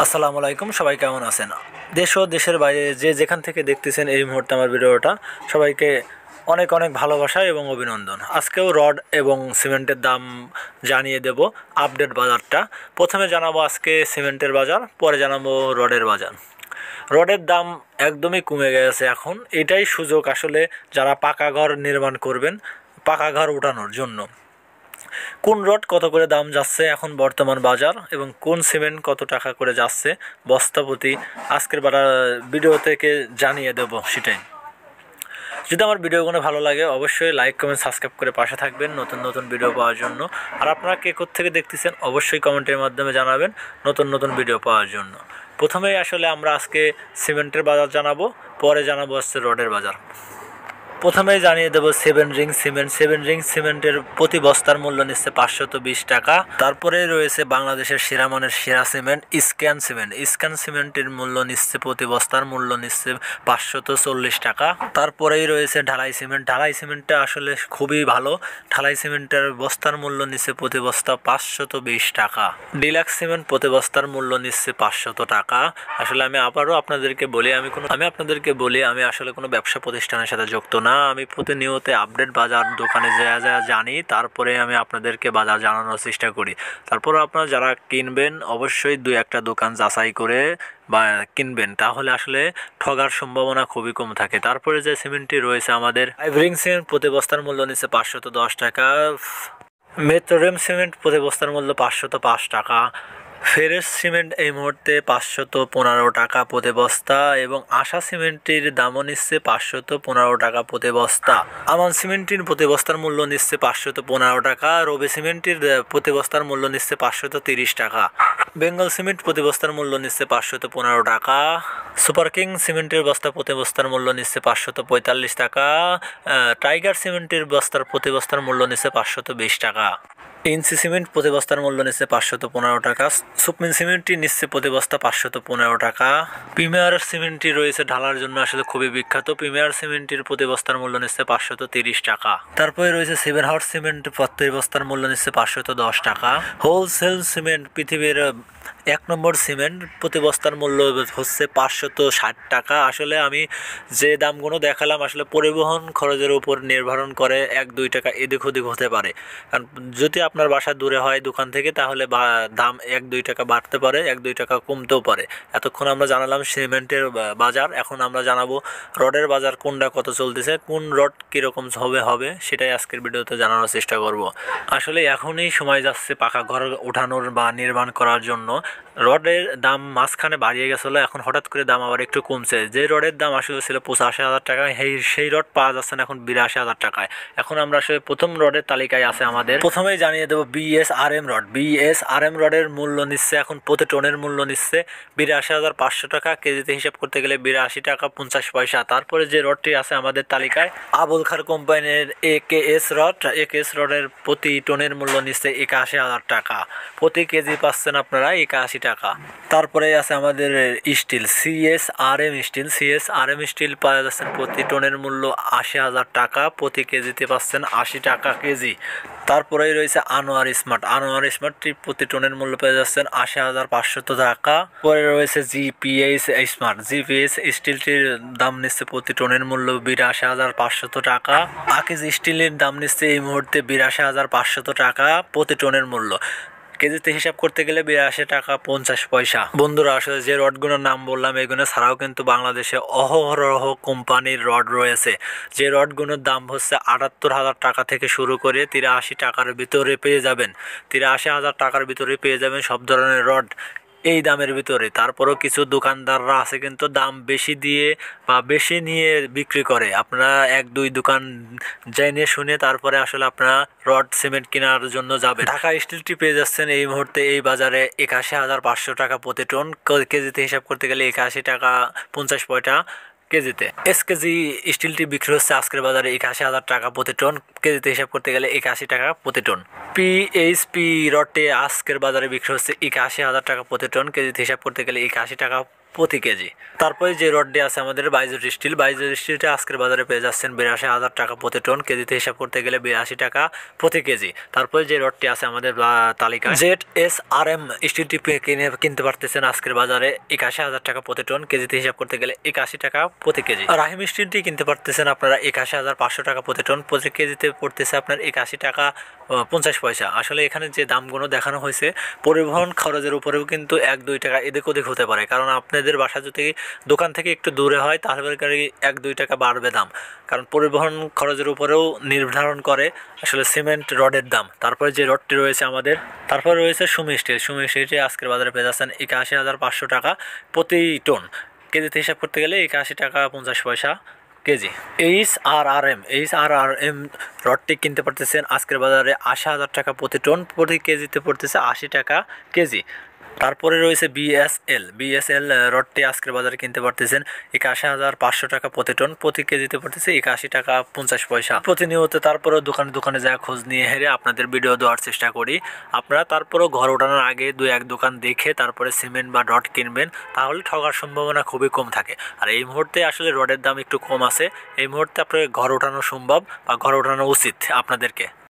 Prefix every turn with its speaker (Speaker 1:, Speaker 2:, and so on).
Speaker 1: আসসালামু আলাইকুম, সবাই কেমন আছেন? দেশ ও দেশের বাইরে যে যেখান থেকে দেখতেছেন এই মুহূর্তে আমার ভিডিওটা, সবাইকে অনেক অনেক ভালোবাসা এবং অভিনন্দন। আজকেও রড এবং সিমেন্টের দাম জানিয়ে দেব, আপডেট বাজারটা। প্রথমে জানাবো আজকে সিমেন্টের বাজার, পরে জানাবো রডের বাজার। রডের দাম একদমই কমে গেছে এখন। এটাই সুযোগ আসলে যারা পাকা ঘর নির্মাণ করবেন, পাকা ঘর উঠানোর জন্য। কোন রড কত করে দাম যাচ্ছে এখন বর্তমান বাজার, এবং কোন সিমেন্ট কত টাকা করে যাচ্ছে বস্তা প্রতি, আজকের ভিডিও থেকে জানিয়ে দেব সেটাই। যদি আমার ভিডিওগুলো ভালো লাগে অবশ্যই লাইক কমেন্ট সাবস্ক্রাইব করে পাশে থাকবেন নতুন নতুন ভিডিও পাওয়ার জন্য। আর আপনারা কে কোত্থেকে দেখতেছেন অবশ্যই কমেন্টের মাধ্যমে জানাবেন নতুন নতুন ভিডিও পাওয়ার জন্য। প্রথমেই আসলে আমরা আজকে সিমেন্টের বাজার জানাবো, পরে জানাবো হচ্ছে রডের বাজার। প্রথমেই জানিয়ে দেবো সেভেন রিং সিমেন্টের প্রতি বস্তার মূল্য নিচ্ছে 520 টাকা। তারপরে রয়েছে বাংলাদেশের সেরা মানের সেরা সিমেন্ট স্ক্যান সিমেন্টের মূল্য নিচ্ছে প্রতি বস্তার মূল্য নিচ্ছে 540 টাকা। তারপরেই রয়েছে ঢালাই সিমেন্টটা আসলে খুবই ভালো। ঢালাই সিমেন্টের বস্তার মূল্য নিচ্ছে প্রতি বস্তা 520 টাকা। ডিলাক্স সিমেন্ট প্রতি বস্তার মূল্য নিচ্ছে 500 টাকা। আসলে আমি আবারও আপনাদেরকে বলি, আমি আসলে কোনো ব্যবসা প্রতিষ্ঠানের সাথে যুক্ত না। আমি প্রতিনিয়ত আপডেট বাজার দোকানে যা জানি তারপরে আমি আপনাদেরকে বাজার জানানোর চেষ্টা করি। তারপর আপনারা যারা কিনবেন অবশ্যই দুই একটা দোকান যাচাই করে বা কিনবেন, তাহলে আসলে ঠগার সম্ভাবনা খুবই কম থাকে। তারপরে যে সিমেন্টটি রয়েছে আমাদের আইভরিং সিমেন্ট প্রতি বস্তার মূল্য নিচ্ছে 510 টাকা। মেট্রোরেম সিমেন্ট প্রতি বস্তার মূল্য 505 টাকা। ফেরেস সিমেন্ট এই মুহূর্তে 515 টাকা প্রতি বস্তা, এবং আশা সিমেন্টের দামও নিচ্ছে 515 টাকা প্রতি বস্তা। আমান সিমেন্টের প্রতি বস্তার মূল্য নিচ্ছে 515 টাকা। রবি সিমেন্টের প্রতি বস্তার মূল্য নিচ্ছে 530 টাকা। বেঙ্গল সিমেন্ট প্রতি বস্তার মূল্য নিচ্ছে 515 টাকা। সুপার কিং সিমেন্টের বস্তা প্রতি বস্তার মূল্য নিচ্ছে 545 টাকা। টাইগার সিমেন্টের বস্তার প্রতি বস্তার মূল্য নিচ্ছে 520 টাকা। ইনসি সিমেন্ট প্রতি বস্তার মূল্য নিচ্ছে 515 টাকা। সুপমিন সিমেন্টটি নিচ্ছে প্রতি বস্তা 515 টাকা। প্রিমিয়ার সিমেন্টটি রয়েছে ঢালার জন্য আসলে খুবই বিখ্যাত। প্রিমিয়ার সিমেন্টের প্রতি বস্তার মূল্য নিচ্ছে 530 টাকা। তারপরে রয়েছে সেভেন হাউস সিমেন্ট প্রতি বস্তার মূল্য নিচ্ছে 510 টাকা। হোলসেল সিমেন্ট পৃথিবীর 1 নম্বর সিমেন্ট প্রতি বস্তার মূল্য হচ্ছে 560 টাকা। আসলে আমি যে দামগুলো দেখালাম আসলে পরিবহন খরচের উপর নির্ভর করে 1-2 টাকা এদিক ওদিক হতে পারে। কারণ যদি আপনার বাসা দূরে হয় দোকান থেকে, তাহলে দাম 1-2 টাকা বাড়তে পারে, 1-2 টাকা কমতেও পারে। এতক্ষণ আমরা জানালাম সিমেন্টের বাজার, এখন আমরা জানাবো রডের বাজার কোনটা কত চলতেছে, কোন রড কীরকম হবে সেটাই আজকের ভিডিওতে জানানোর চেষ্টা করব। আসলে এখনই সময় যাচ্ছে পাকা ঘর ওঠানোর বা নির্মাণ করার জন্য। রডের দাম মাঝখানে বাড়িয়ে গেছিলো, এখন হঠাৎ করে দাম আবার একটু কমছে। যে রডের দাম আসলে ছিল 85,000 টাকায়, সেই রড পাওয়া যাচ্ছে না এখন 82,000 টাকায়। এখন আমরা আসলে প্রথম রডের তালিকায় আছে আমাদের। প্রথমেই জানিয়ে দেবো বিএসআরএম রডের মূল্য নিচ্ছে এখন প্রতি টনের মূল্য নিচ্ছে 82,500 টাকা। কেজিতে হিসাব করতে গেলে 82 টাকা 50 পয়সা। তারপরে যে রডটি আছে আমাদের তালিকায় আবুল খার কোম্পানির একেএস রডের প্রতি টনের মূল্য নিচ্ছে 81,000 টাকা। প্রতি কেজি পাচ্ছেন আপনারা 81 টাকা। তারপরে আছে আমাদের স্টিল সিএসআরএম স্টিল পাওয়া যাচ্ছে প্রতি টনের মূল্য 80,000 টাকা। প্রতি কেজিতে পাচ্ছেন 80 টাকা কেজি। তারপরেই রয়েছে আনোয়ার স্মার্টটি প্রতি টনের মূল্য পেয়ে যাচ্ছেন 80,500 টাকা। পরে রয়েছে জিপিএস স্টিলটির দাম নিচ্ছে প্রতি টনের মূল্য 82,500 টাকা। আকিজ স্টিলের দাম নিচ্ছে এই মুহূর্তে 82,500 টাকা প্রতি টনের মূল্য। কেজিতে হিসাব করতে গেলে 82 টাকা 50 পয়সা। বন্ধুরা, আসলে যে রডগুলোর নাম বললাম এগুলো ছাড়াও কিন্তু বাংলাদেশে অহরহ কোম্পানির রড রয়েছে। যে রডগুলোর দাম হচ্ছে 78,000 টাকা থেকে শুরু করে 83 টাকার ভিতরে পেয়ে যাবেন। 83,000 টাকার ভিতরে পেয়ে যাবেন সব ধরনের রড এই দামের ভিতরে। তারপরেও কিছু দোকানদাররা আছে কিন্তু দাম বেশি দিয়ে বা বেশি নিয়ে বিক্রি করে। আপনারা 1-2 দোকান জেনে শুনে তারপরে আসলে আপনারা রড সিমেন্ট কেনার জন্য যাবেন। ঢাকা স্টিলটি পেয়ে যাচ্ছেন এই মুহূর্তে এই বাজারে 81,500 টাকা প্রতি টন। কেজিতে হিসাব করতে গেলে 81 টাকা 50 পয়সা কেজিতে। এসকেজি স্টিলটি বিক্রি হচ্ছে আজকের বাজারে 81,000 টাকা প্রতি টন। কেজিতে হিসাব করতে গেলে 81 টাকা প্রতি টন। পিএইচপি রডটি আজকের বাজারে বিক্রি হচ্ছে 81,000 টাকা প্রতি টন। কেজিতে হিসাব করতে গেলে 81 টাকা প্রতি কেজি। তারপরে যে রডটি আছে আমাদের বাইজের স্টিলটা আজকের বাজারে পেয়ে যাচ্ছেন 82,000 টাকা প্রতি টন, কেজিতে হিসাব করতে গেলে 82 টাকা প্রতি কেজি। তারপরে যে রডটি আছে আমাদের তালিকায় ZSRM স্টিলটি কিনতে পারতেছেন আজকের বাজারে 81,000 টাকা প্রতি টন, কেজিতে হিসাব করতে গেলে 81 টাকা প্রতি কেজি। রাহিম স্টিলটি কিনতে পারতেছেন আপনারা 81,500 টাকা প্রতি টন, প্রতি কেজিতে পড়তেছে আপনার 81 টাকা 50 পয়সা। আসলে এখানে যে দামগুলো দেখানো হয়েছে পরিবহন খরচের উপরেও কিন্তু 1-2 টাকা এদিক ওদিক হতে পারে, কারণ আপনাদের বাসা যদি দোকান থেকে একটু দূরে হয় তাহলে 1-2 টাকা বাড়বে দাম, কারণ পরিবহন খরচের উপরেও নির্ধারণ করে আসলে সিমেন্ট রডের দাম। তারপরে যে রডটি রয়েছে আমাদের, তারপরে রয়েছে সুমি স্টিলটি আজকের বাজারে পেয়ে যাচ্ছেন 81,500 টাকা প্রতি টন, কেজিতে হিসাব করতে গেলে 81 টাকা 50 পয়সা কেজি। এইচআরআরএম রডটি কিনতে পারতেছেন আজকের বাজারে 80,000 টাকা প্রতি টন, প্রতি কেজিতে পড়তেছে 80 টাকা কেজি। তারপরে রয়েছে বিএসএল রডটি আজকের বাজারে কিনতে পারতেছেন 81,500 টাকা প্রতি টন, প্রতি কেজিতে পড়তেছে 81 টাকা 50 পয়সা। প্রতিনিয়ত তারপরেও দোকানে যা খোঁজ নিয়ে হেরে আপনাদের ভিডিও দেওয়ার চেষ্টা করি। আপনারা তারপরেও ঘর ওঠানোর আগে 2-1 দোকান দেখে তারপরে সিমেন্ট বা রড কিনবেন, তাহলে ঠকার সম্ভাবনা খুবই কম থাকে। আর এই মুহূর্তে আসলে রডের দাম একটু কম আছে, এই মুহূর্তে আপনার ঘর ওঠানো সম্ভব বা ঘর ওঠানো উচিত আপনাদেরকে।